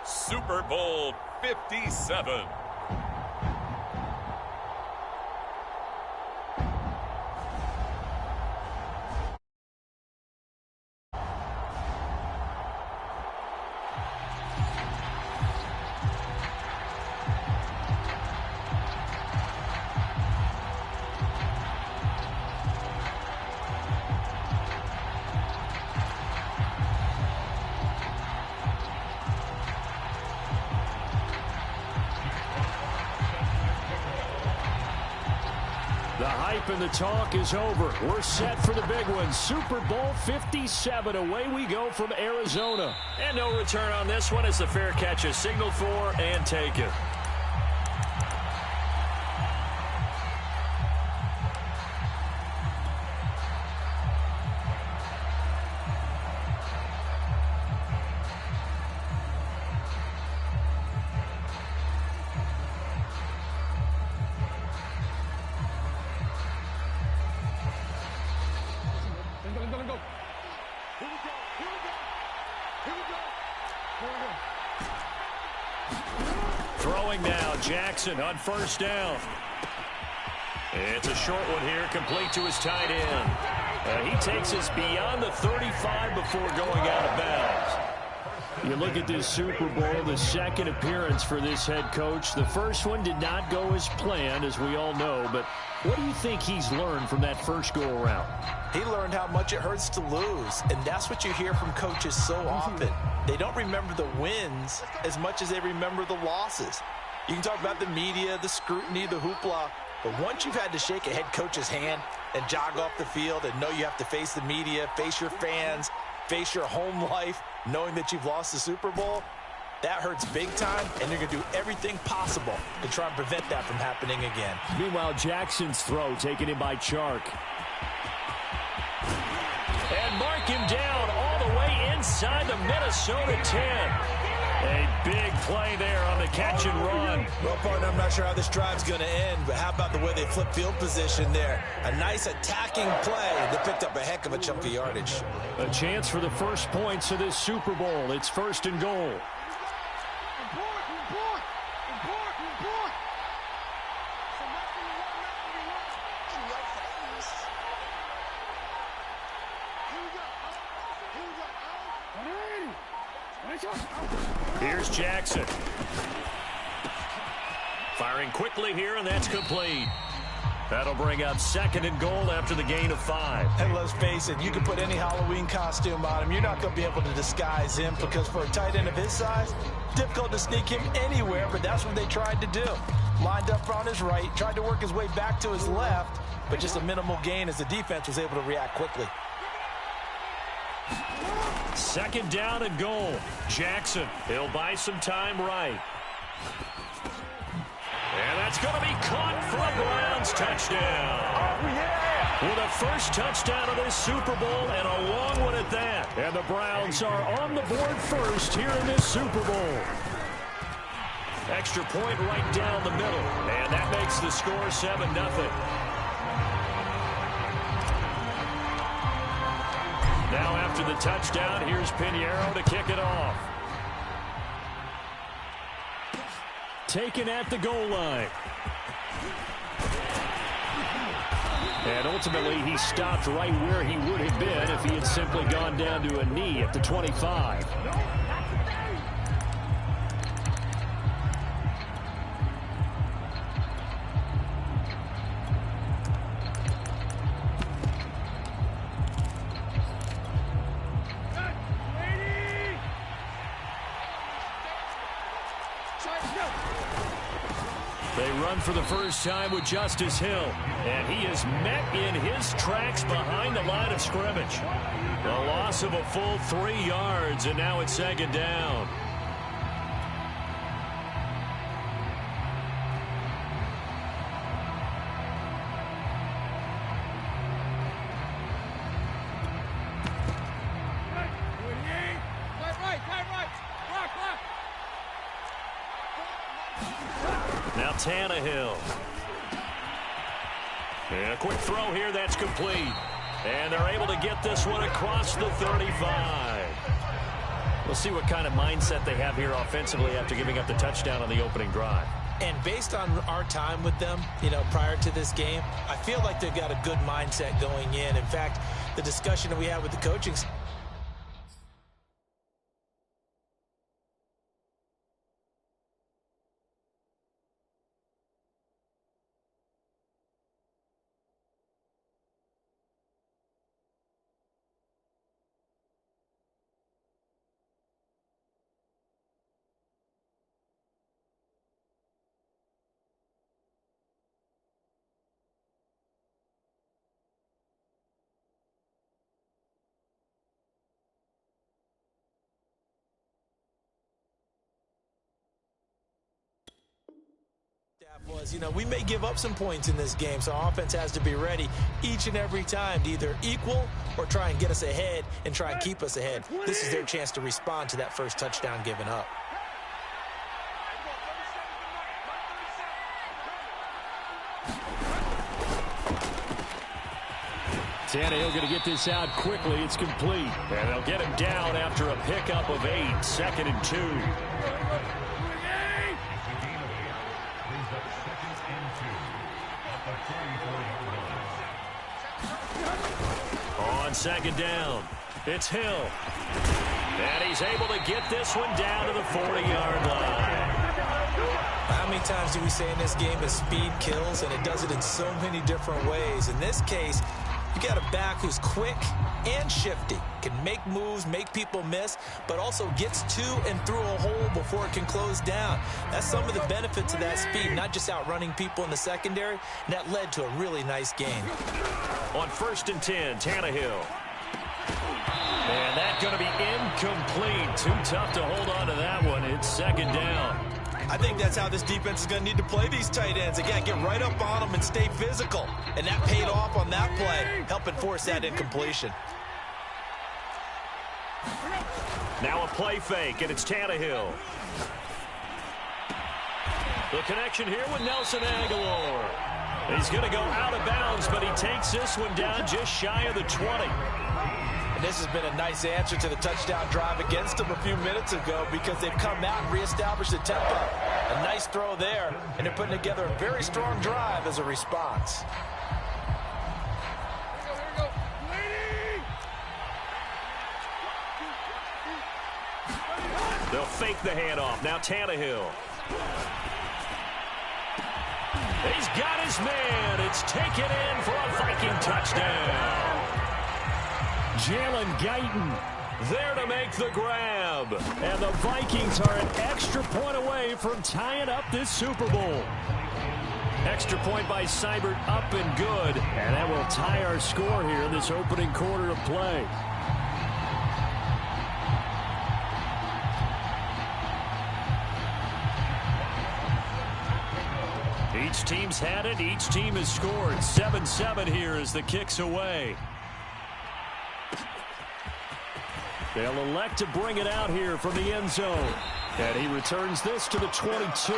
Super Bowl 57. The hype and the talk is over. We're set for the big one. Super Bowl 57. Away we go from Arizona. And no return on this one as the fair catch is signaled for and taken. Throwing now, Jackson on first down. It's a short one here, complete to his tight end. He takes us beyond the 35 before going out of bounds. You look at this Super Bowl, the second appearance for this head coach. The first one did not go as planned, as we all know, but what do you think he's learned from that first go-around? He learned how much it hurts to lose, and that's what you hear from coaches so often. They don't remember the wins as much as they remember the losses. You can talk about the media, the scrutiny, the hoopla, but once you've had to shake a head coach's hand and jog off the field and know you have to face the media, face your fans, face your home life, knowing that you've lost the Super Bowl, that hurts big time, and you're going to do everything possible to try and prevent that from happening again. Meanwhile, Jackson's throw taken in by Chark. And mark him down all the way inside the Minnesota 10. A big play there on the catch and run. Well, partner, I'm not sure how this drive's going to end, but how about the way they flip field position there? A nice attacking play. They picked up a heck of a chunk of yardage. A chance for the first points of this Super Bowl. It's first and goal. Here's Jackson. Firing quickly here, and that's complete. That'll bring up second and goal after the gain of 5. And let's face it, you can put any Halloween costume on him. You're not going to be able to disguise him because for a tight end of his size, difficult to sneak him anywhere, but that's what they tried to do. Lined up on his right, tried to work his way back to his left, but just a minimal gain as the defense was able to react quickly. Second down and goal. Jackson, he'll buy some time right. And that's going to be caught for a Browns touchdown. Oh, yeah! With a first touchdown of this Super Bowl and a long one at that. And the Browns are on the board first here in this Super Bowl. Extra point right down the middle. And that makes the score 7-0. Now after the touchdown, here's Pinheiro to kick it off. Taken at the goal line. And ultimately, he stopped right where he would have been if he had simply gone down to a knee at the 25. They run for the first time with Justice Hill, and he is met in his tracks behind the line of scrimmage. A loss of a full 3 yards, and now it's second down. Now Tannehill. And a quick throw here, that's complete. And they're able to get this one across the 35. Well, see what kind of mindset they have here offensively after giving up the touchdown on the opening drive. And based on our time with them, prior to this game, I feel like they've got a good mindset going in. In fact, the discussion that we had with the coaching was, we may give up some points in this game, so our offense has to be ready each and every time to either equal or try and get us ahead and try and keep us ahead. This is their chance to respond to that first touchdown given up. Tannehill going to get this out quickly. It's complete. And they'll get him down after a pickup of 8, 2nd and 2. On 2nd down, it's Hill. And he's able to get this one down to the 40-yard line. How many times do we say in this game that speed kills, and it does it in so many different ways? In this case, you got a back who's quick and shifty, can make moves, make people miss, but also gets to and through a hole before it can close down. That's some of the benefits of that speed, not just outrunning people in the secondary, and that led to a really nice gain. On 1st and 10, Tannehill. And that's going to be incomplete. Too tough to hold on to that one. It's 2nd down. I think that's how this defense is going to need to play these tight ends. Again, get right up on them and stay physical. And that paid off on that play, helping force that incompletion. Now a play fake, and it's Tannehill. The connection here with Nelson Aguilar. He's going to go out of bounds, but he takes this one down just shy of the 20. And this has been a nice answer to the touchdown drive against them a few minutes ago because they've come out and reestablished the tempo. A nice throw there, and they're putting together a very strong drive as a response. They'll fake the handoff. Now Tannehill. He's got his man. It's taken in for a Viking touchdown. Jalen Guyton there to make the grab. And the Vikings are an extra point away from tying up this Super Bowl. Extra point by Seibert, up and good. And that will tie our score here in this opening quarter of play. Each team's had it. Each team has scored. 7-7 here as the kick's away. They'll elect to bring it out here from the end zone. And he returns this to the 22.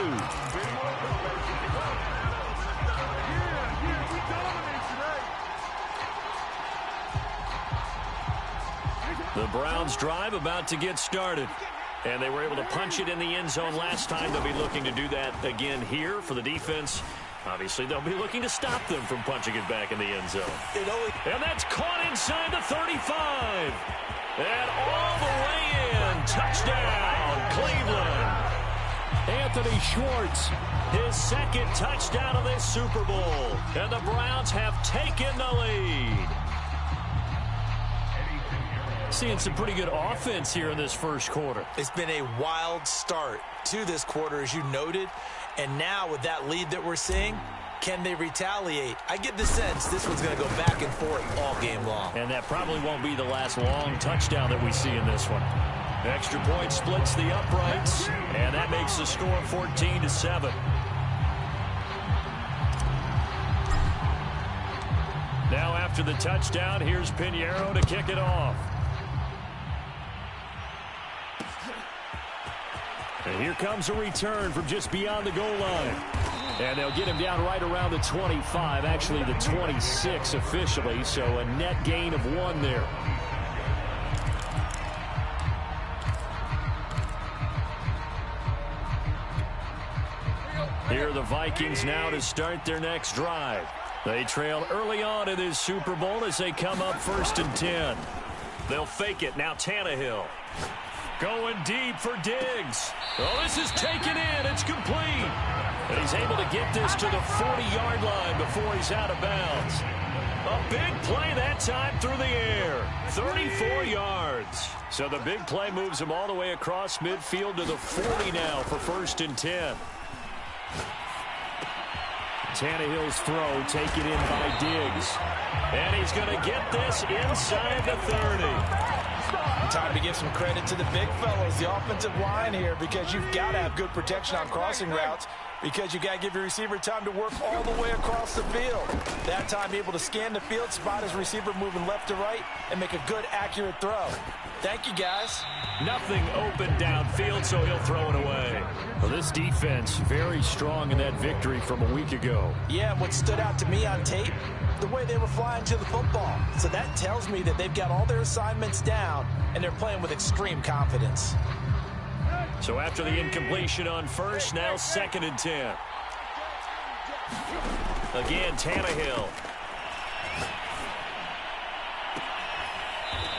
The Browns drive about to get started. And they were able to punch it in the end zone last time. They'll be looking to do that again here for the defense. Obviously, they'll be looking to stop them from punching it back in the end zone. And that's caught inside the 35. And all the way in. Touchdown, Cleveland. Anthony Schwartz, his 2nd touchdown of this Super Bowl. And the Browns have taken the lead. Seeing some pretty good offense here in this first quarter. It's been a wild start to this quarter, as you noted. And now with that lead that we're seeing, can they retaliate? I get the sense this one's going to go back and forth all game long. And that probably won't be the last long touchdown that we see in this one. Extra point splits the uprights, and that makes the score 14-7. Now after the touchdown, here's Pinheiro to kick it off. And here comes a return from just beyond the goal line. And they'll get him down right around the 25, actually the 26 officially, so a net gain of 1 there. Here are the Vikings now to start their next drive. They trail early on in this Super Bowl as they come up 1st and 10. They'll fake it. Now Tannehill. Going deep for Diggs. Oh, this is taken in. It's complete. And he's able to get this to the 40-yard line before he's out of bounds. A big play that time through the air. 34 yards. So the big play moves him all the way across midfield to the 40 now for 1st and 10. Tannehill's throw taken in by Diggs. And he's going to get this inside the 30. Time to give some credit to the big fellows, the offensive line here, because you've got to have good protection on crossing routes, because you got to give your receiver time to work all the way across the field. That time able to scan the field, spot his receiver moving left to right, and make a good, accurate throw. Thank you, guys. Nothing open downfield, so he'll throw it away. Well, this defense very strong in that victory from a week ago. Yeah, and what stood out to me on tape, the way they were flying to the football. So that tells me that they've got all their assignments down, and they're playing with extreme confidence. So after the incompletion on first, now 2nd and 10. Again, Tannehill.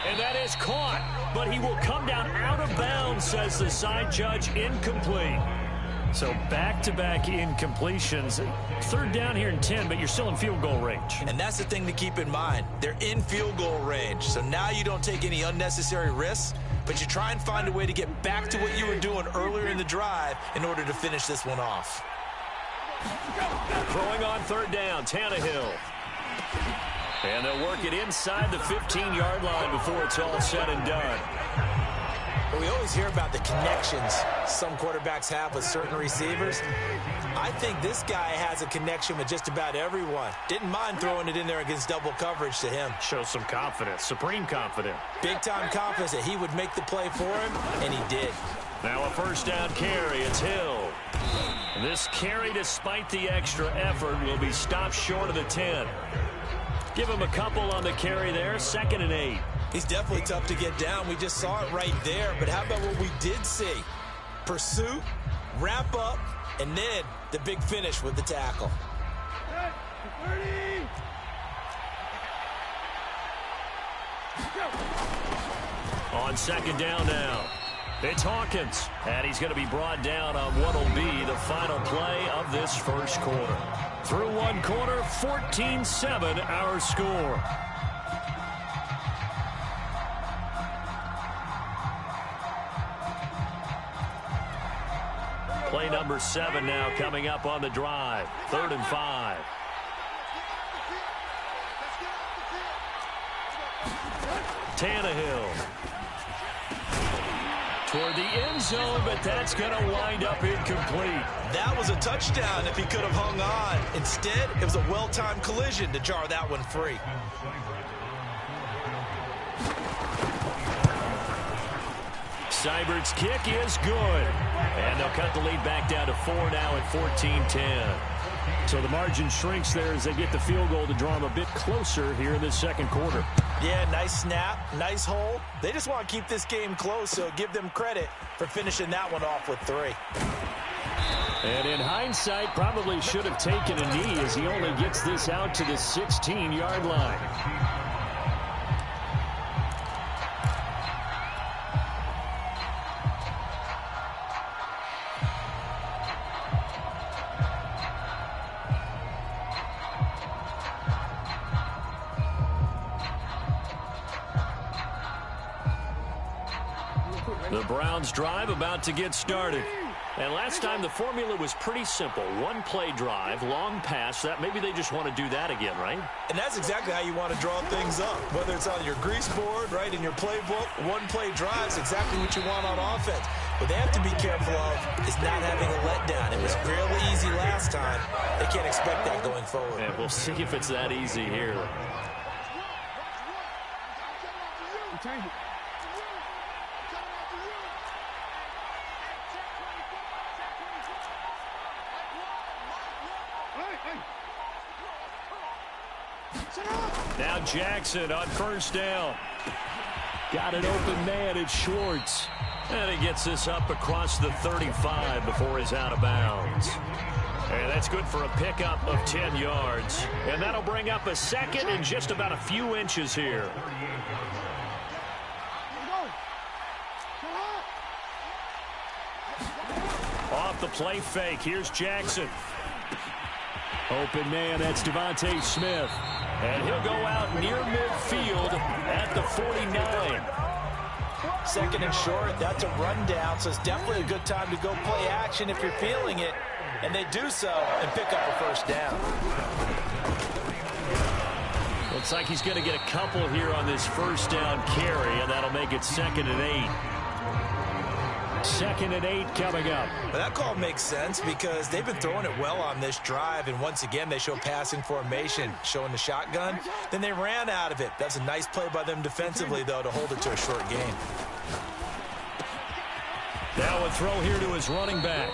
And that is caught, but he will come down out of bounds, says the side judge. Incomplete. So back-to-back incompletions. 3rd down here and 10, but you're still in field goal range. And that's the thing to keep in mind. They're in field goal range. So now you don't take any unnecessary risks, but you try and find a way to get back to what you were doing earlier in the drive in order to finish this one off. Throwing on 3rd down, Tannehill. And they'll work it inside the 15-yard line before it's all said and done. We always hear about the connections some quarterbacks have with certain receivers. I think this guy has a connection with just about everyone. Didn't mind throwing it in there against double coverage to him. Shows some confidence, supreme confidence. Big-time confidence that he would make the play for him, and he did. Now a 1st down carry. It's Hill. This carry, despite the extra effort, will be stopped short of the 10. Give him a couple on the carry there. 2nd and 8. He's definitely tough to get down. We just saw it right there. But how about what we did see? Pursuit, wrap up, and then the big finish with the tackle. On 2nd down now. It's Hawkins. And he's going to be brought down on what will be the final play of this 1st quarter. Through 1 quarter, 14-7 our score. Play number 7 now coming up on the drive. 3rd and 5. Tannehill. Toward the end zone, but that's going to wind up incomplete. That was a touchdown if he could have hung on. Instead, it was a well-timed collision to jar that one free. Seibert's kick is good. And they'll cut the lead back down to 4 now at 14-10. So the margin shrinks there as they get the field goal to draw them a bit closer here in this 2nd quarter. Yeah, nice snap, nice hold. They just want to keep this game close, so give them credit for finishing that one off with 3. And in hindsight, probably should have taken a knee as he only gets this out to the 16-yard line. The Browns drive about to get started. And last time the formula was pretty simple. 1-play drive, long pass. That maybe they just want to do that again, right? And that's exactly how you want to draw things up. Whether it's on your grease board, right, in your playbook, 1-play drive is exactly what you want on offense. What they have to be careful of is not having a letdown. It was fairly easy last time. They can't expect that going forward. And we'll see if it's that easy here. Now Jackson on 1st down. Got an open man at Schwartz. And he gets this up across the 35 before he's out of bounds. And that's good for a pickup of 10 yards. And that'll bring up a second and just about a few inches here. Off the play fake, here's Jackson. Open man, that's Devontae Smith. And he'll go out near midfield at the 49. Second and short, that's a rundown, so it's definitely a good time to go play action if you're feeling it. And they do so and pick up a first down. Looks like he's going to get a couple here on this first down carry, and that'll make it 2nd and 8. 2nd and 8 coming up. Well, that call makes sense because they've been throwing it well on this drive, and once again they show passing formation, showing the shotgun. Then they ran out of it. That's a nice play by them defensively, though, to hold it to a short gain. Now a throw here to his running back.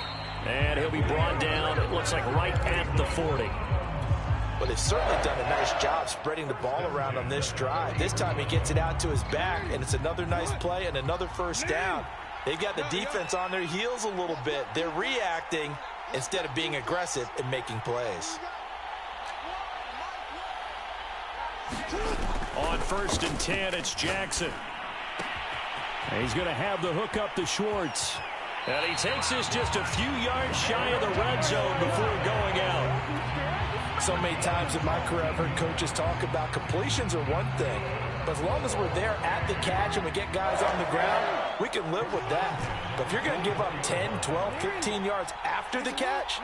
And he'll be brought down, it looks like right at the 40. Well, they've certainly done a nice job spreading the ball around on this drive. This time he gets it out to his back, and it's another nice play and another first down. They've got the defense on their heels a little bit. They're reacting instead of being aggressive and making plays. On 1st and 10, it's Jackson. And he's going to have the hook up to Schwartz. And he takes this just a few yards shy of the red zone before going out. So many times in my career I've heard coaches talk about completions are one thing, but as long as we're there at the catch and we get guys on the ground, we can live with that. But if you're going to give up 10, 12, 15 yards after the catch,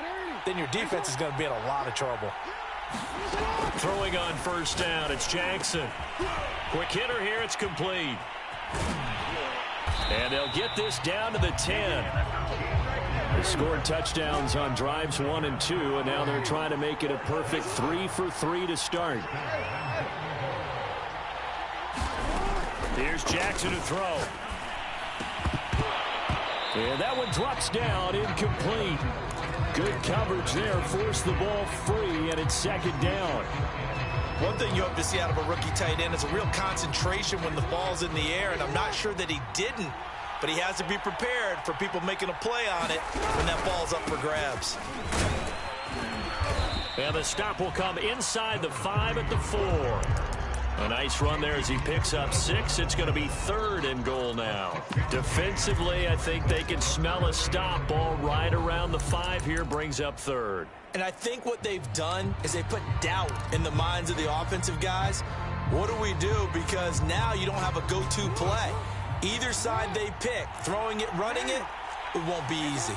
then your defense is going to be in a lot of trouble. Throwing on first down, it's Jackson. Quick hitter here, it's complete. And they'll get this down to the 10. They scored touchdowns on drives 1 and 2, and now they're trying to make it a perfect 3 for 3 to start. Here's Jackson to throw. And that one drops down, incomplete. Good coverage there, forced the ball free, and it's 2nd down. One thing you hope to see out of a rookie tight end is a real concentration when the ball's in the air, and I'm not sure that he didn't, but he has to be prepared for people making a play on it when that ball's up for grabs. And the stop will come inside the 5 at the 4. A nice run there as he picks up 6. It's going to be 3rd and goal now. Defensively, I think they can smell a stop. Ball right around the 5 here, brings up 3rd. And I think what they've done is they put doubt in the minds of the offensive guys. What do we do? Because now you don't have a go-to play. Either side they pick, throwing it, running it, it won't be easy.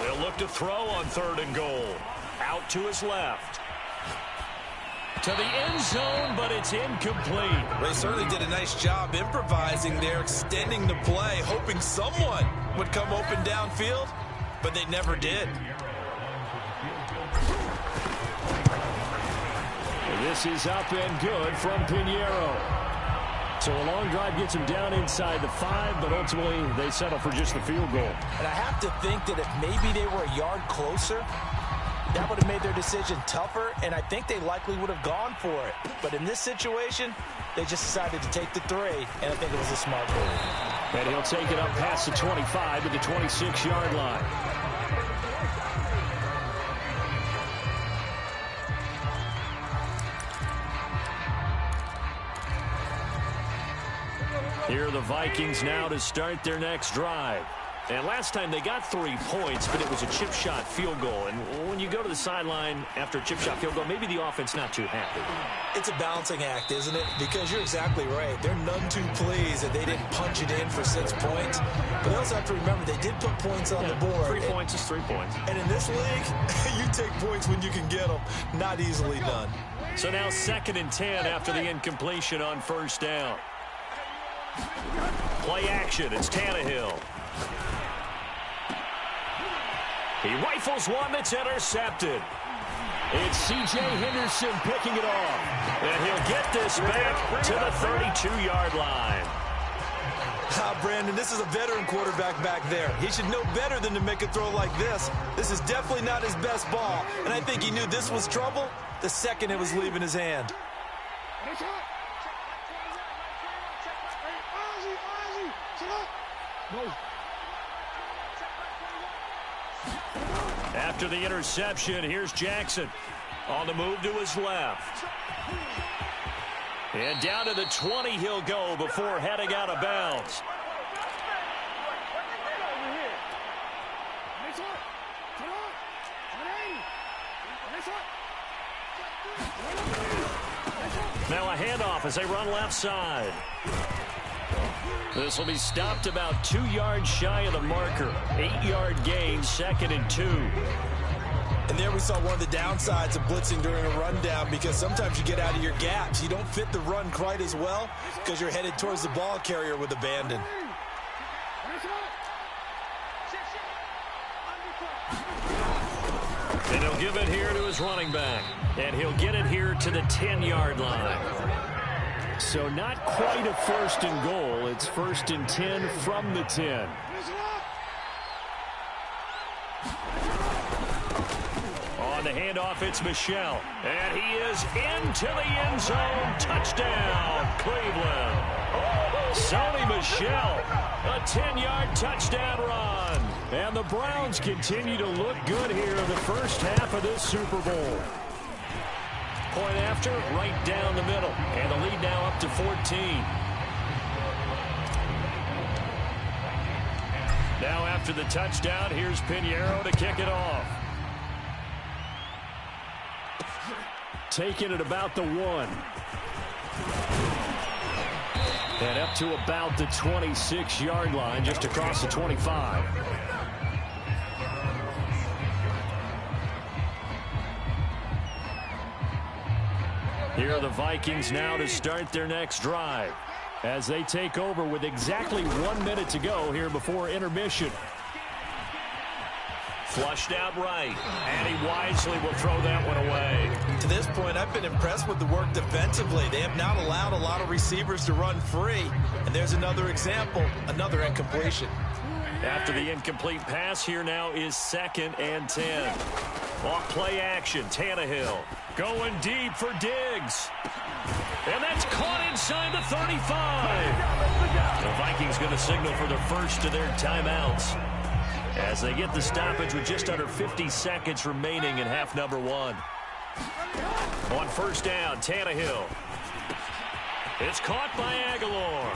They'll look to throw on 3rd and goal. Out to his left. To the end zone, but it's incomplete. They certainly did a nice job improvising there, extending the play, hoping someone would come open downfield, but they never did. This is up and good from Pinheiro. So a long drive gets him down inside the 5, but ultimately they settle for just the field goal. And I have to think that if maybe they were a yard closer, that would have made their decision tougher, and I think they likely would have gone for it. But in this situation, they just decided to take the 3, and I think it was a smart move. And he'll take it up past the 25 to the 26-yard line. Here are the Vikings now to start their next drive. And last time they got 3 points, but it was a chip shot field goal. And when you go to the sideline after a chip shot field goal, maybe the offense not too happy. It's a balancing act, isn't it? Because you're exactly right. They're none too pleased that they didn't punch it in for 6 points. But they also have to remember they did put points on the board. 3 points is 3 points. And in this league, you take points when you can get them. Not easily done. So now 2nd and 10 after the incompletion on first down. Play action. It's Tannehill. He rifles one that's intercepted. It's C.J. Henderson picking it off. And he'll get this back to the 32-yard line. Brandon, this is a veteran quarterback back there. He should know better than to make a throw like this. This is definitely not his best ball, and I think he knew this was trouble the second it was leaving his hand. After the interception, here's Jackson on the move to his left. And down to the 20 he'll go before heading out of bounds. Now a handoff as they run left side. This will be stopped about 2 yards shy of the marker. 8-yard gain, 2nd and 2. And there we saw one of the downsides of blitzing during a rundown, because sometimes you get out of your gaps. You don't fit the run quite as well because you're headed towards the ball carrier with abandon. And he'll give it here to his running back. And he'll get it here to the 10-yard line. So not quite a 1st and goal. It's 1st and 10 from the 10. On the handoff, it's Michel. And he is into the end zone. Touchdown, Cleveland. Sony Michel, a 10-yard touchdown run. And the Browns continue to look good here in the first half of this Super Bowl. Point after, right down the middle. And the lead now up to 14. Now after the touchdown, here's Pinheiro to kick it off. Taking it about the 1. And up to about the 26-yard line, just across the 25. Here are the Vikings now to start their next drive as they take over with exactly 1 minute to go here before intermission. Flushed out right, and he wisely will throw that one away. To this point, I've been impressed with the work defensively. They have not allowed a lot of receivers to run free. And there's another example, another incompletion. After the incomplete pass, here now is 2nd and 10. Off play action, Tannehill going deep for Diggs. And that's caught inside the 35. The Vikings going to signal for the first of their timeouts as they get the stoppage with just under 50 seconds remaining in half number 1. On 1st down, Tannehill. It's caught by Aguilar.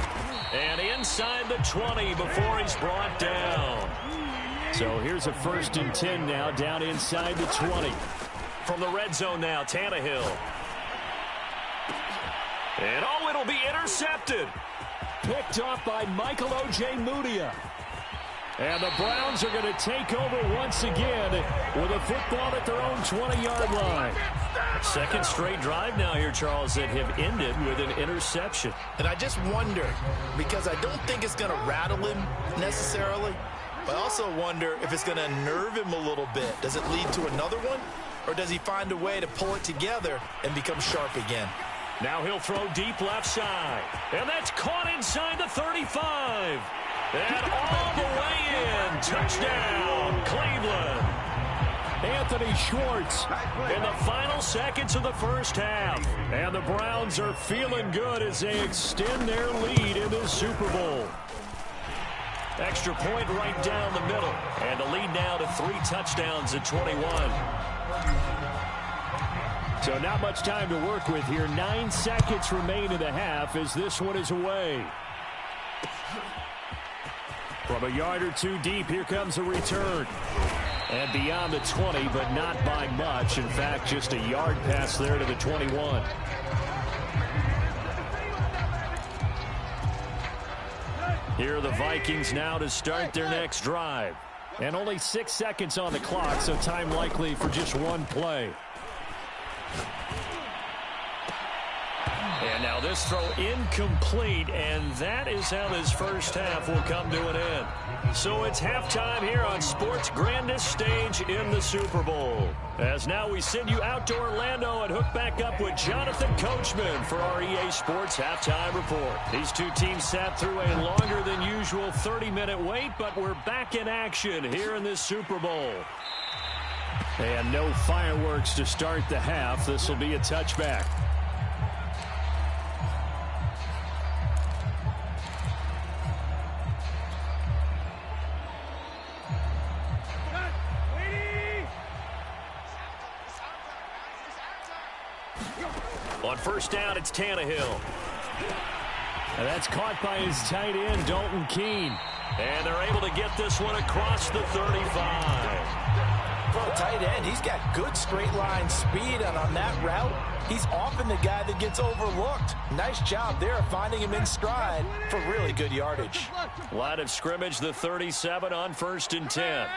And inside the 20 before he's brought down. So here's a 1st and 10 now, down inside the 20. From the red zone now, Tannehill. And oh, it'll be intercepted. Picked off by Michael O.J. Mudia. And the Browns are going to take over once again with a football at their own 20-yard line. 2nd straight drive now here, Charles, that have ended with an interception. And I just wonder, because I don't think it's going to rattle him necessarily, but I also wonder if it's going to nerve him a little bit. Does it lead to another one, or does he find a way to pull it together and become sharp again? Now he'll throw deep left side. And that's caught inside the 35. And all the way in. Touchdown, Cleveland. Anthony Schwartz In the final seconds of the first half. And the Browns are feeling good as they extend their lead in this Super Bowl. Extra point right down the middle. And the lead now to 3 touchdowns at 21. So not much time to work with here. 9 seconds remain in the half as this one is away. From a yard or two deep, here comes a return. And beyond the 20, but not by much. In fact, just a yard pass there to the 21. Here are the Vikings now to start their next drive. And only 6 seconds on the clock, so time likely for just one play. And now this throw incomplete, and that is how this first half will come to an end. So it's halftime here on sports' grandest stage in the Super Bowl. As now we send you out to Orlando and hook back up with Jonathan Coachman for our EA Sports Halftime Report. These two teams sat through a longer than usual 30-minute wait, but we're back in action here in this Super Bowl. And no fireworks to start the half. This will be a touchback. On first down, it's Tannehill. And that's caught by his tight end, Dalton Keene. And they're able to get this one across the 35. For a tight end, he's got good straight line speed, and on that route, he's often the guy that gets overlooked. Nice job there of finding him in stride for really good yardage. Line of scrimmage, the 37 on 1st and 10.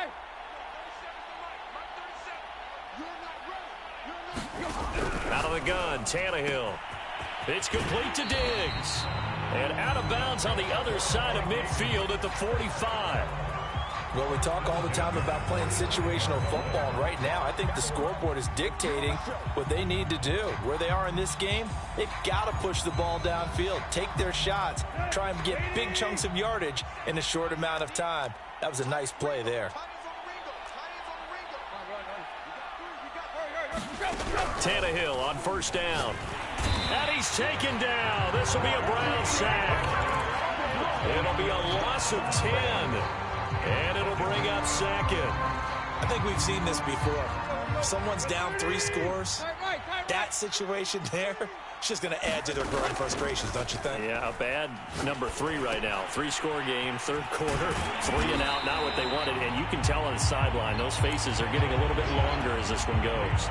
Out of the gun, Tannehill. It's complete to Diggs. And out of bounds on the other side of midfield at the 45. Well, we talk all the time about playing situational football, and right now I think the scoreboard is dictating what they need to do. Where they are in this game, they've got to push the ball downfield, take their shots, try and get big chunks of yardage in a short amount of time. That was a nice play there. Tannehill on first down. And he's taken down. This will be a Brown sack. It'll be a loss of 10. And it'll bring up second. I think we've seen this before. If someone's down 3 scores, that situation there, it's just going to add to their growing frustrations, don't you think? Yeah, a bad number 3 right now. 3-score game, third quarter, 3 and out, not what they wanted. And you can tell on the sideline, those faces are getting a little bit longer as this one goes.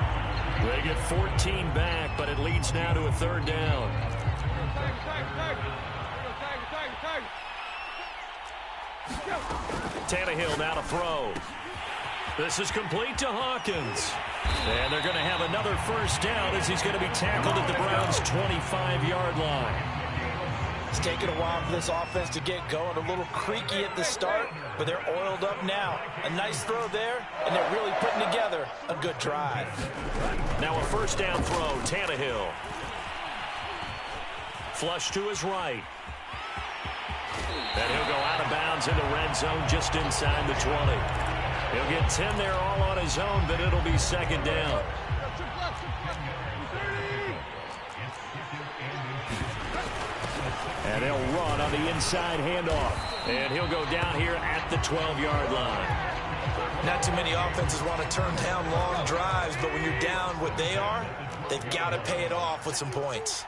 They get 14 back, but it leads now to a third down. Tannehill now to throw. This is complete to Hawkins. And they're going to have another first down as he's going to be tackled at the Browns' 25-yard line. It's taken a while for this offense to get going. A little creaky at the start, but they're oiled up now. A nice throw there, and they're really putting together a good drive. Now a first down throw, Tannehill. Flush to his right. And he'll go out of bounds in the red zone just inside the 20. He'll get 10 there all on his own, but it'll be second down. And they'll run on the inside handoff. And he'll go down here at the 12-yard line. Not too many offenses want to turn down long drives, but when you're down what they are, they've got to pay it off with some points.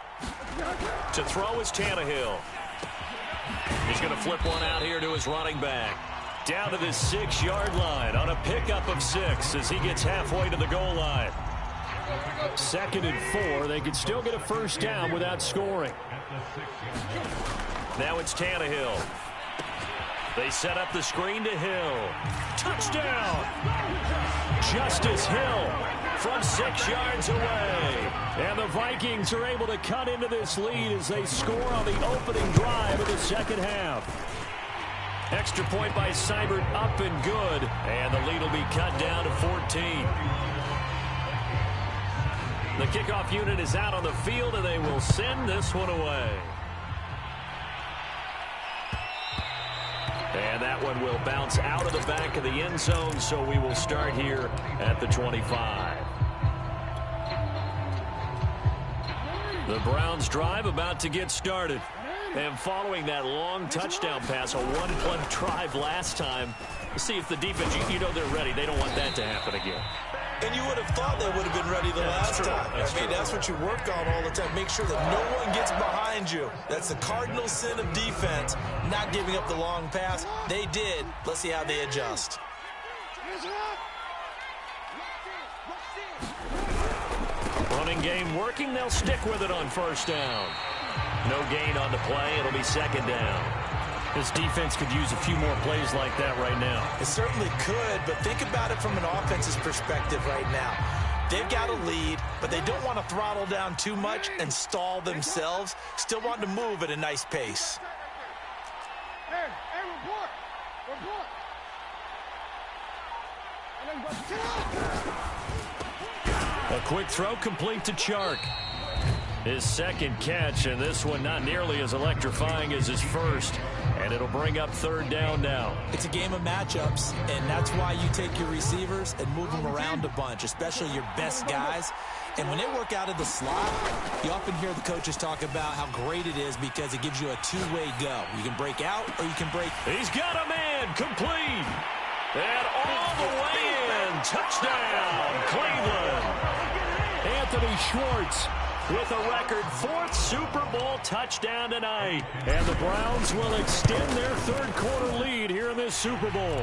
To throw is Tannehill. He's going to flip one out here to his running back. Down to the 6-yard line on a pickup of 6 as he gets halfway to the goal line. 2nd and 4. They could still get a first down without scoring. Now it's Tannehill. They set up the screen to Hill. Touchdown! Justice Hill from 6 yards away. And the Vikings are able to cut into this lead as they score on the opening drive of the second half. Extra point by Seibert up and good. And the lead will be cut down to 14. The kickoff unit is out on the field, and they will send this one away. And that one will bounce out of the back of the end zone, so we will start here at the 25. The Browns drive about to get started. And following that long touchdown pass, a one-play drive last time, see if the defense, you know they're ready. They don't want that to happen again. And you would have thought they would have been ready the last time. That's what you work on all the time. Make sure that no one gets behind you. That's the cardinal sin of defense, not giving up the long pass. They did. Let's see how they adjust. Running game working. They'll stick with it on first down. No gain on the play. It'll be second down. This defense could use a few more plays like that right now. It certainly could, but think about it from an offense's perspective right now. They've got a lead, but they don't want to throttle down too much and stall themselves. Still want to move at a nice pace. Hey, report. A quick throw complete to Chark. His second catch, and this one not nearly as electrifying as his first. And it'll bring up third down now. It's a game of matchups, and that's why you take your receivers and move them around a bunch, especially your best guys. And when they work out of the slot, you often hear the coaches talk about how great it is because it gives you a two-way go. You can break out or you can break. He's got a man, complete. And all the way in. Touchdown, Cleveland. Anthony Schwartz with a record 4th Super Bowl touchdown tonight. And the Browns will extend their third-quarter lead here in this Super Bowl.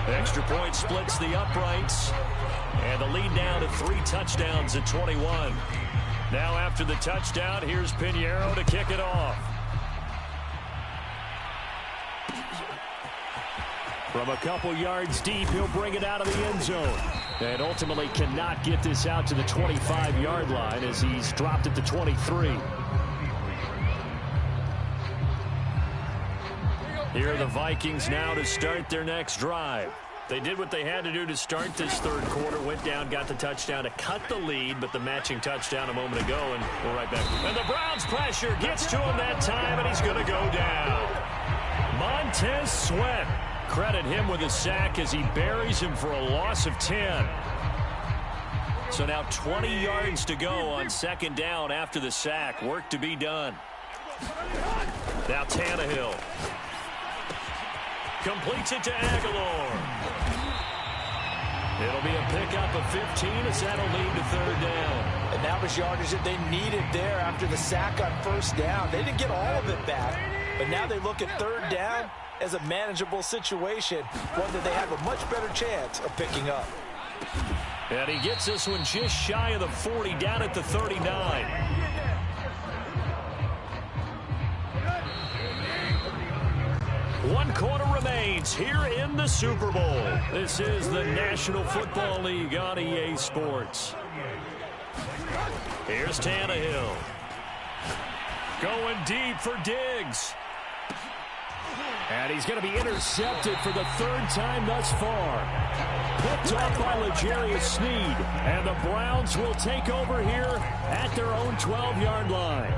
Extra point splits the uprights. And the lead down to 3 touchdowns at 21. Now after the touchdown, here's Pinheiro to kick it off. From a couple yards deep, he'll bring it out of the end zone. And ultimately cannot get this out to the 25-yard line as he's dropped at the 23. Here are the Vikings now to start their next drive. They did what they had to do to start this third quarter. Went down, got the touchdown to cut the lead, but the matching touchdown a moment ago, and we're right back. And the Browns pressure gets to him that time, and he's going to go down. Montez Sweat. Credit him with a sack as he buries him for a loss of 10. So now 20 yards to go on second down after the sack. Work to be done. Now Tannehill. Completes it to Aguilar. It'll be a pickup of 15 as that'll lead to third down. And that was yardage that they needed there after the sack on first down. They didn't get all of it back, but now they look at third down as a manageable situation, one that they have a much better chance of picking up. And he gets this one just shy of the 40, down at the 39. One quarter remains here in the Super Bowl. This is the National Football League on EA Sports. Here's Tannehill. Going deep for Diggs. And he's going to be intercepted for the third time thus far. Picked off by L'Jarius Sneed. And the Browns will take over here at their own 12-yard line.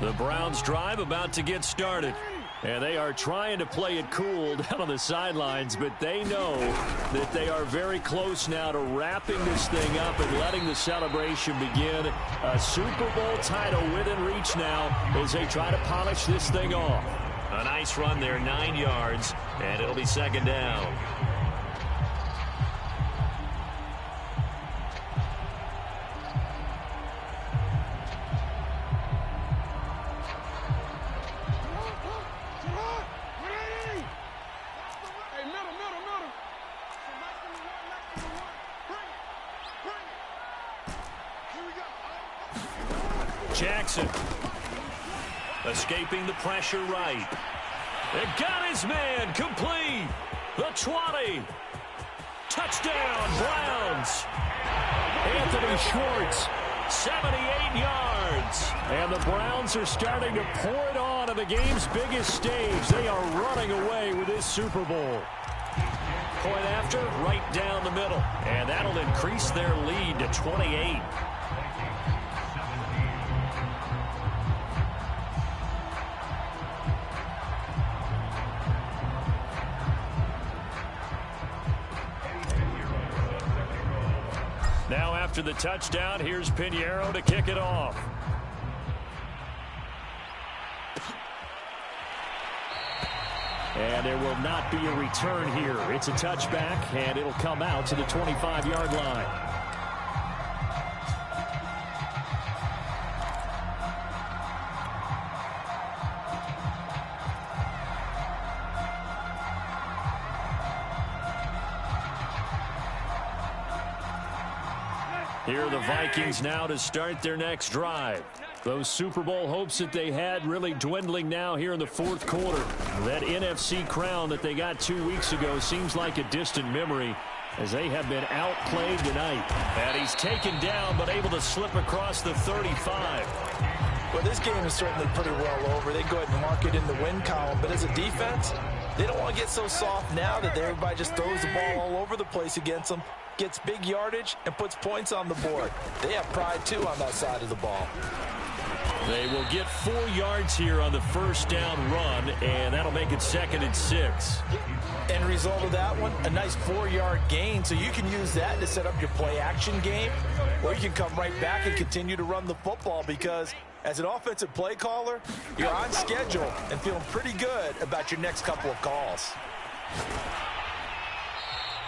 The Browns drive about to get started. And they are trying to play it cool down on the sidelines, but they know that they are very close now to wrapping this thing up and letting the celebration begin. A Super Bowl title within reach now as they try to polish this thing off. A nice run there, 9 yards, and it'll be second down. Jackson escaping the pressure right. It got his man complete. The 20. Touchdown, Browns. Anthony Schwartz, 78 yards. And the Browns are starting to pour it on the game's biggest stage. They are running away with this Super Bowl. Point after, right down the middle. And that'll increase their lead to 28. Now after the touchdown, here's Pinheiro to kick it off. And there will not be a return here. It's a touchback, and it'll come out to the 25-yard line. Here are the Vikings now to start their next drive. Those Super Bowl hopes that they had really dwindling now here in the fourth quarter. That NFC crown that they got 2 weeks ago seems like a distant memory as they have been outplayed tonight. And he's taken down but able to slip across the 35. Well, this game is certainly pretty well over. They go ahead and mark it in the win column. But as a defense, they don't want to get so soft now that everybody just throws the ball all over the place against them, gets big yardage, and puts points on the board. They have pride, too, on that side of the ball. They will get 4 yards here on the first down run, and that'll make it 2nd and 6. End result of that one, a nice 4-yard gain, so you can use that to set up your play-action game, or you can come right back and continue to run the football because as an offensive play caller, you're on schedule and feeling pretty good about your next couple of calls.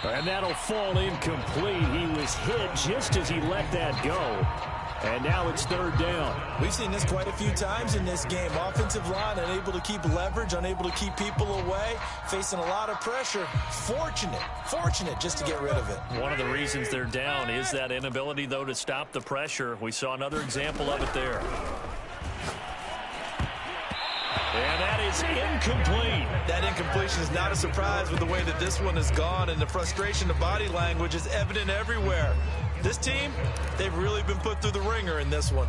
And that'll fall incomplete. He was hit just as he let that go. And now it's 3rd down. We've seen this quite a few times in this game. Offensive line unable to keep leverage, unable to keep people away, facing a lot of pressure. Fortunate just to get rid of it. One of the reasons they're down is that inability, though, to stop the pressure. We saw another example of it there. And that is incomplete. That incompletion is not a surprise with the way that this one has gone, and the frustration, the body language is evident everywhere. This team, they've really been put through the ringer in this one.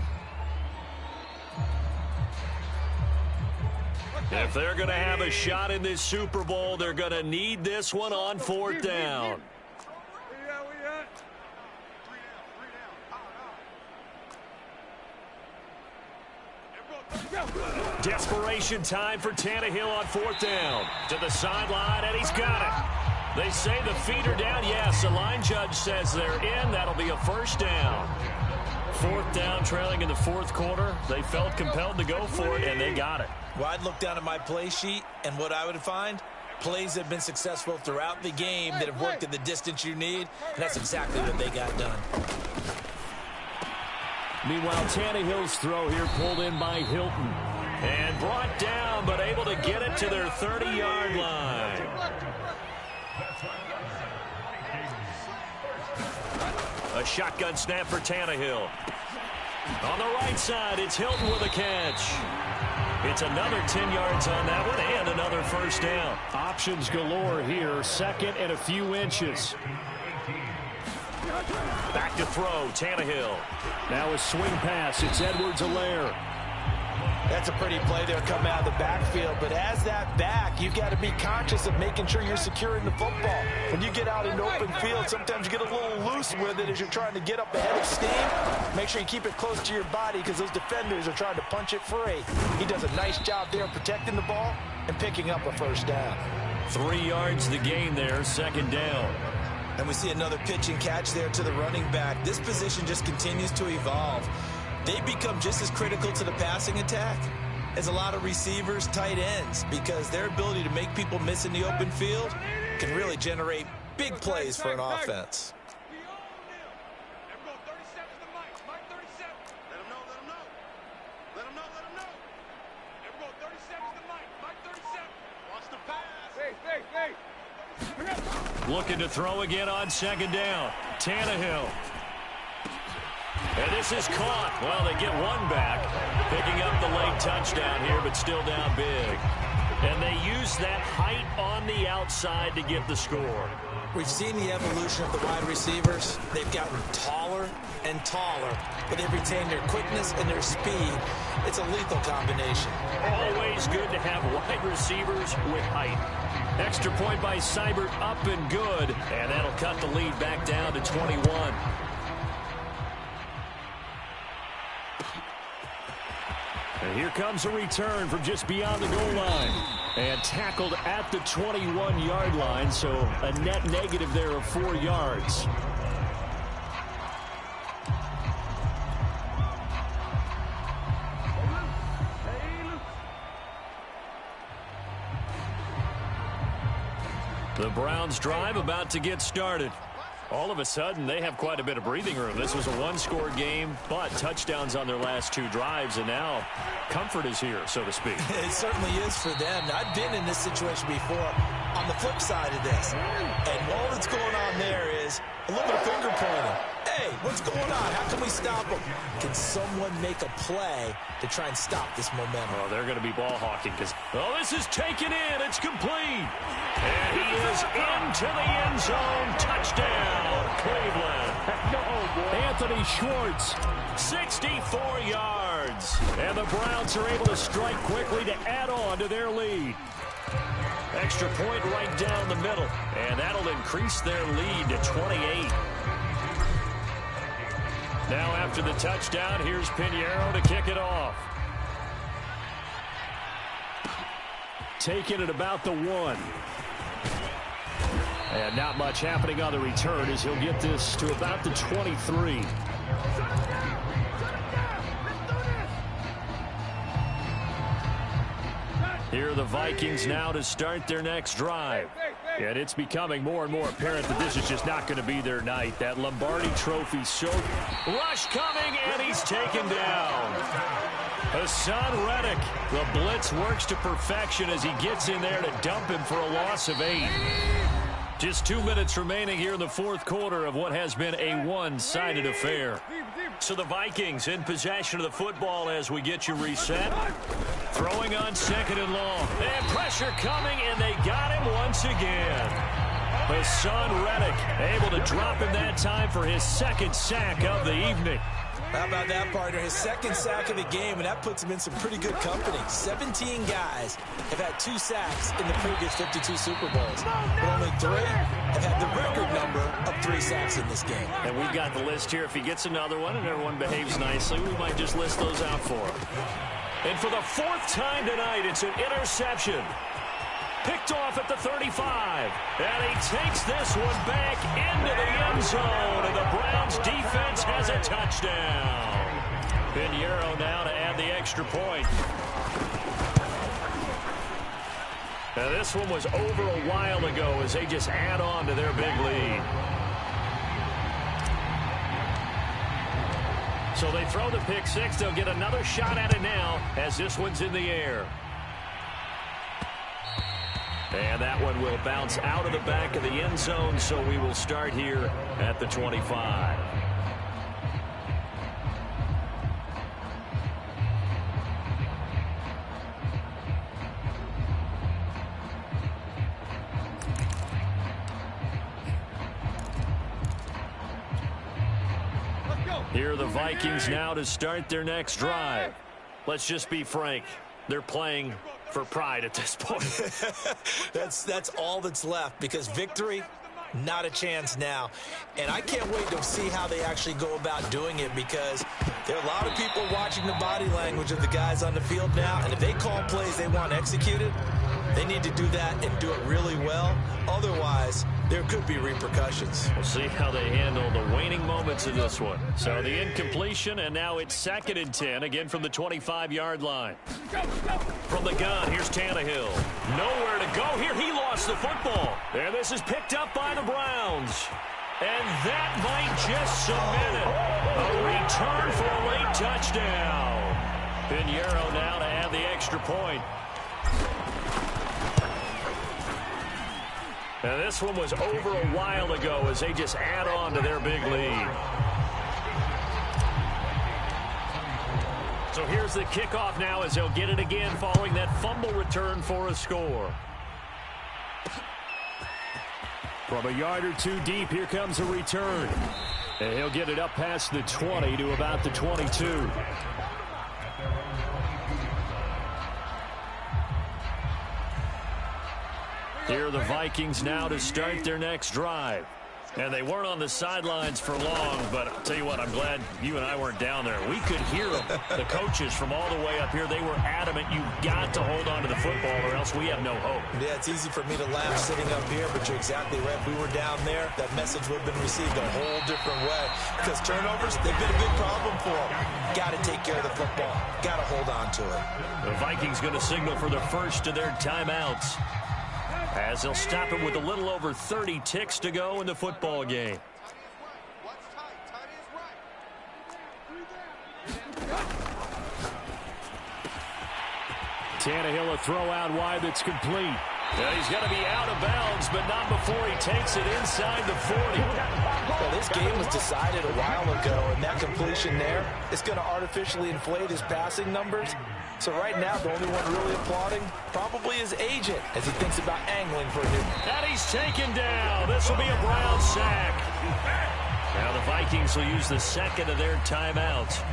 If they're going to have a shot in this Super Bowl, they're going to need this one on 4th down. Desperation time for Tannehill on 4th down. To the sideline, and he's got it. They say the feet are down. Yes, the line judge says they're in. That'll be a first down. 4th down, trailing in the 4th quarter. They felt compelled to go for it, and they got it. Well, I'd look down at my play sheet, and what I would find, plays that have been successful throughout the game that have worked at the distance you need, and that's exactly what they got done. Meanwhile, Tannehill's throw here pulled in by Hilton. And brought down, but able to get it to their 30-yard line. A shotgun snap for Tannehill. On the right side, it's Hilton with a catch. It's another 10 yards on that one and another first down. Options galore here. 2nd and a few inches. Back to throw, Tannehill. Now a swing pass. It's Edwards-Helaire. That's a pretty play there coming out of the backfield. But as that back, you've got to be conscious of making sure you're securing the football. When you get out in open field, sometimes you get a little loose with it as you're trying to get up ahead of steam. Make sure you keep it close to your body because those defenders are trying to punch it free. He does a nice job there protecting the ball and picking up a first down. 3 yards the gain there, 2nd down. And we see another pitch and catch there to the running back. This position just continues to evolve. They become just as critical to the passing attack as a lot of receivers, tight ends, because their ability to make people miss in the open field can really generate big plays for an offense. Looking to throw again on 2nd down. Tannehill. And this is caught. Well, they get one back. Picking up the late touchdown here, but still down big. And they use that height on the outside to get the score. We've seen the evolution of the wide receivers. They've gotten taller and taller, but they've retained their quickness and their speed. It's a lethal combination. Always good to have wide receivers with height. Extra point by Seibert, up and good. And that'll cut the lead back down to 21. And here comes a return from just beyond the goal line. And tackled at the 21-yard line, so a net negative there of 4 yards. The Browns drive about to get started. All of a sudden, they have quite a bit of breathing room. This was a one-score game, but touchdowns on their last 2 drives, and now comfort is here, so to speak. It certainly is for them. I've been in this situation before on the flip side of this. And all that's going on there is a little bit of finger pointing. Hey, what's going on? How can we stop them? Can someone make a play to try and stop this momentum? Oh, they're going to be ball hawking because, oh, this is taken in. It's complete. And he is into the end zone. Touchdown, Cleveland. Anthony Schwartz. 64 yards. And the Browns are able to strike quickly to add on to their lead. Extra point right down the middle. And that'll increase their lead to 28. Now after the touchdown, here's Pinheiro to kick it off. Taking it about the 1. And not much happening on the return as he'll get this to about the 23. Here are the Vikings now to start their next drive. And it's becoming more and more apparent that this is just not going to be their night. That Lombardi Trophy so... Rush coming, and he's taken down. Hassan Reddick. The blitz works to perfection as he gets in there to dump him for a loss of 8. Just 2 minutes remaining here in the fourth quarter of what has been a one-sided affair. So the Vikings in possession of the football as we get you reset. Throwing on 2nd and long. And pressure coming, and they got him once again. Hassan Reddick able to drop him that time for his 2nd sack of the evening. How about that, partner? His 2nd sack of the game, and that puts him in some pretty good company. 17 guys have had 2 sacks in the previous 52 Super Bowls, but only 3 have had the record number of 3 sacks in this game. And we've got the list here. If he gets another one and everyone behaves nicely, we might just list those out for him. And for the 4th time tonight, it's an interception. Picked off at the 35. And he takes this one back into the end zone. And the Browns defense has a touchdown. Pinheiro now to add the extra point. Now this one was over a while ago as they just add on to their big lead. So they throw the pick 6. They'll get another shot at it now as this one's in the air. And that one will bounce out of the back of the end zone, so we will start here at the 25. Here are the Vikings now to start their next drive. Let's just be frank. They're playing for pride at this point. That's all that's left, because victory, not a chance now. And I can't wait to see how they actually go about doing it, because there are a lot of people watching the body language of the guys on the field now, and if they call plays they want executed, they need to do that and do it really well. Otherwise, there could be repercussions. We'll see how they handle the waning moments of this one. So the incompletion, and now it's 2nd and 10, again from the 25-yard line. From the gun, here's Tannehill. Nowhere to go here. He lost the football. And this is picked up by the Browns. And that might just submit it. A return for a late touchdown. Pinheiro now to add the extra point. And this one was over a while ago as they just add on to their big lead. So here's the kickoff now as they'll get it again following that fumble return for a score. From a yard or 2 deep, here comes a return. And he'll get it up past the 20 to about the 22. Here are the Vikings now to start their next drive. And they weren't on the sidelines for long, but I'll tell you what, I'm glad you and I weren't down there. We could hear them, the coaches from all the way up here. They were adamant, you've got to hold on to the football or else we have no hope. Yeah, it's easy for me to laugh sitting up here, but you're exactly right. If we were down there, that message would have been received a whole different way. Because turnovers, they've been a big problem for them. Got to take care of the football. Got to hold on to it. The Vikings going to signal for the first of their timeouts, as they'll stop it with a little over 30 ticks to go in the football game. Tannehill a throw out wide that's complete. And he's going to be out of bounds, but not before he takes it inside the 40. Well, this game was decided a while ago, and that completion there is going to artificially inflate his passing numbers. So right now, the only one really applauding probably his agent as he thinks about angling for a new. And he's taken down. This will be a Brown sack. Now the Vikings will use the second of their timeouts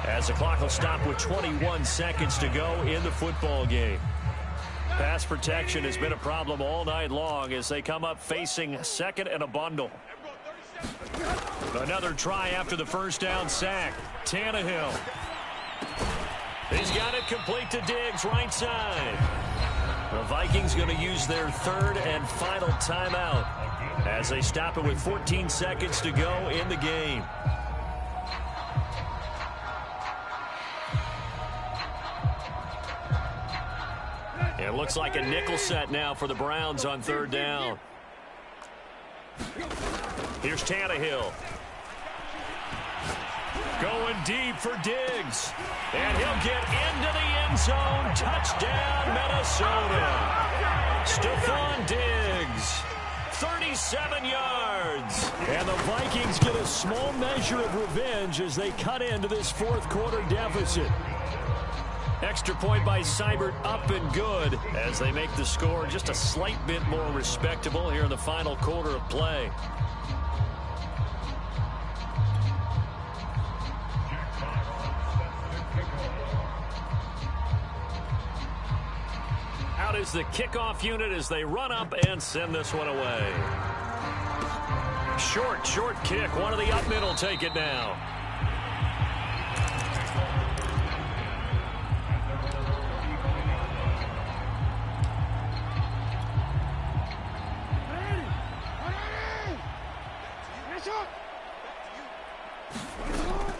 as the clock will stop with 21 seconds to go in the football game. Pass protection has been a problem all night long as they come up facing second and a bundle. Another try after the first down sack. Tannehill. He's got it complete to Diggs, right side. The Vikings going to use their third and final timeout as they stop it with 14 seconds to go in the game. It looks like a nickel set now for the Browns on third down. Here's Tannehill. Going deep for Diggs. And he'll get into the end zone. Touchdown, Minnesota. Stephon Diggs. 37 yards. And the Vikings get a small measure of revenge as they cut into this fourth quarter deficit. Extra point by Seibert, up and good as they make the score just a slight bit more respectable here in the final quarter of play. Out is the kickoff unit as they run up and send this one away. Short kick. One of the up middle take it now.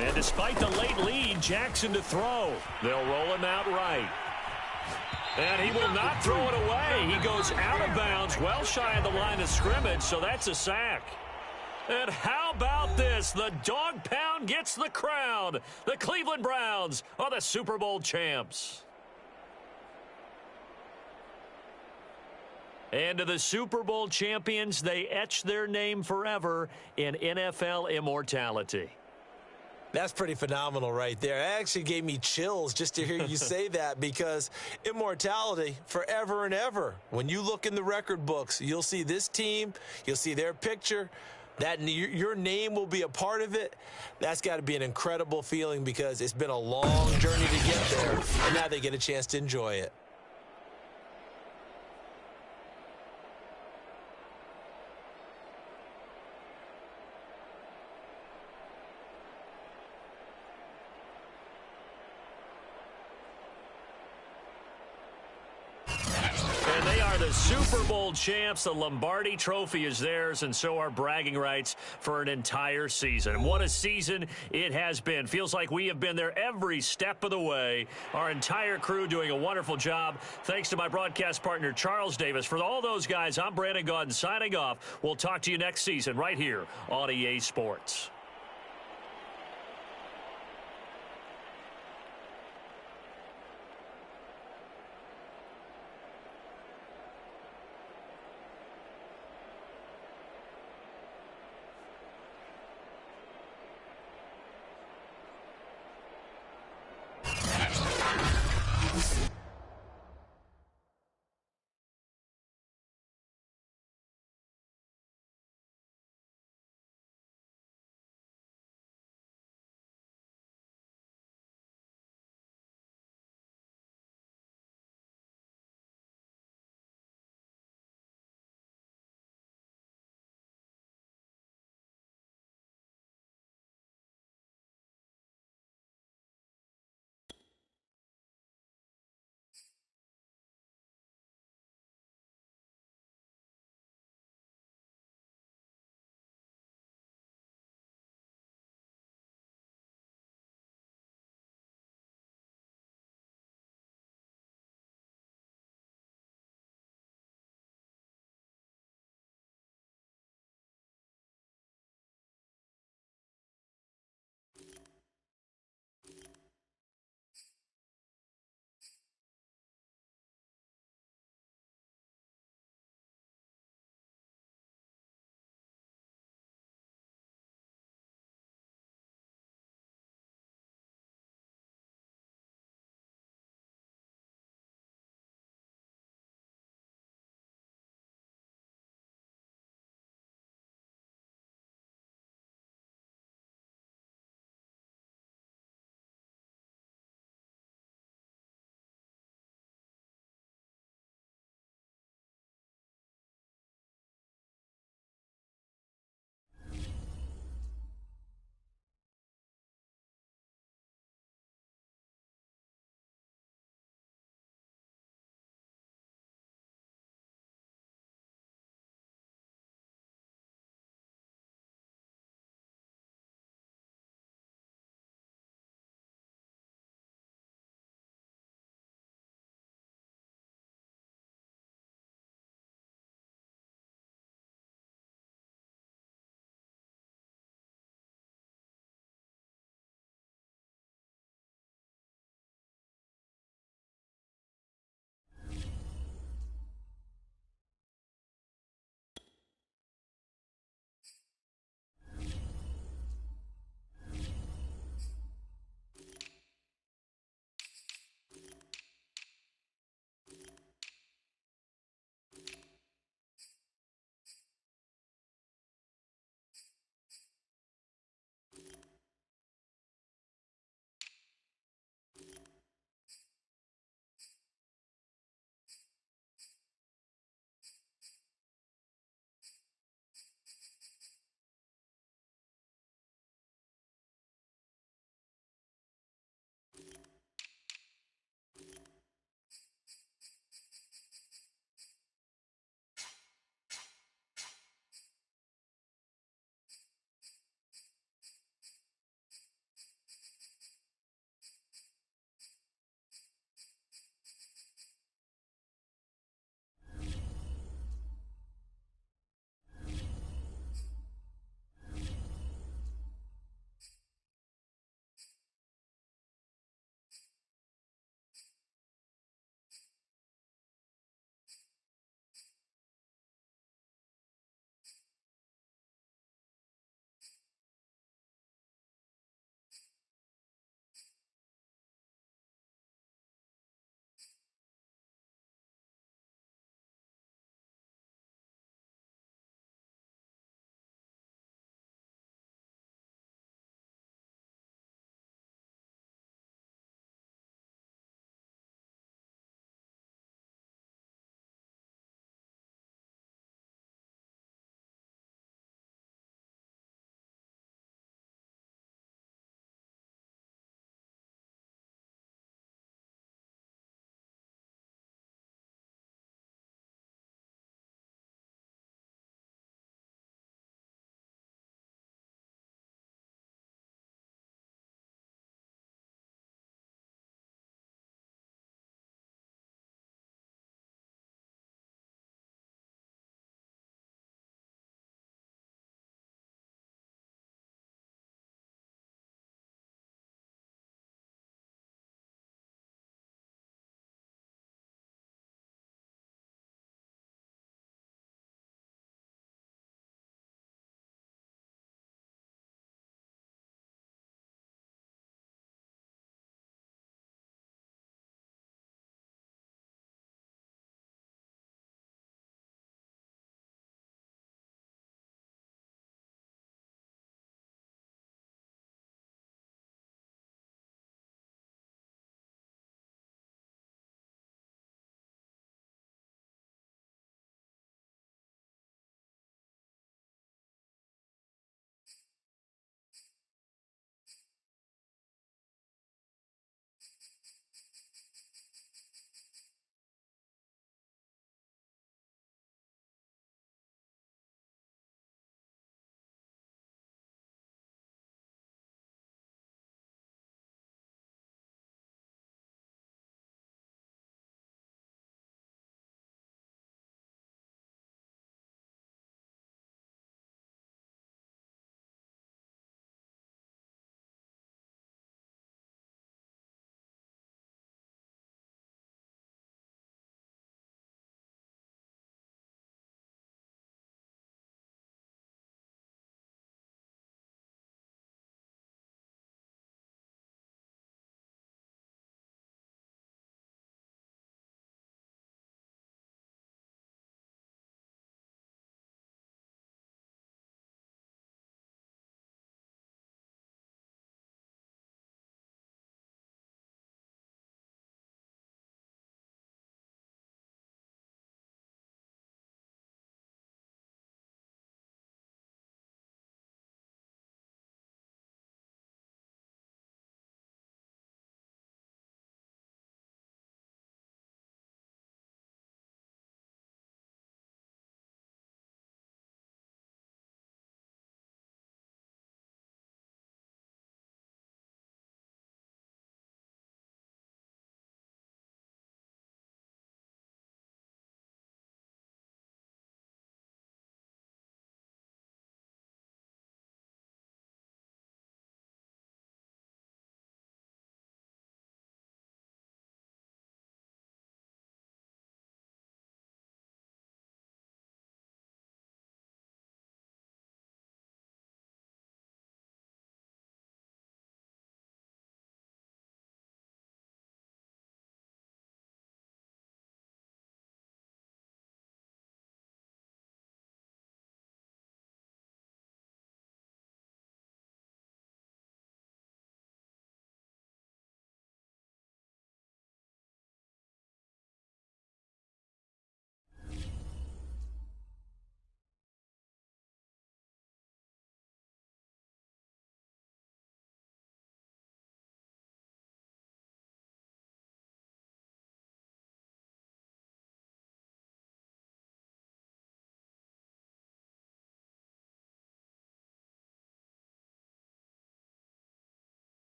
And despite the late lead, Jackson to throw. They'll roll him out right. And he will not throw it away. He goes out of bounds, well shy of the line of scrimmage, so that's a sack. And how about this? The dog pound gets the crown. The Cleveland Browns are the Super Bowl champs. And to the Super Bowl champions, they etch their name forever in NFL immortality. That's pretty phenomenal right there. It actually gave me chills just to hear you say that, because immortality forever and ever. When you look in the record books, you'll see this team, you'll see their picture, that your name will be a part of it. That's got to be an incredible feeling because it's been a long journey to get there, and now they get a chance to enjoy it. The Super Bowl champs, the Lombardi Trophy is theirs, and so are bragging rights for an entire season. What a season it has been. Feels like we have been there every step of the way. Our entire crew doing a wonderful job. Thanks to my broadcast partner, Charles Davis. For all those guys, I'm Brandon Gaudin signing off. We'll talk to you next season right here on EA Sports.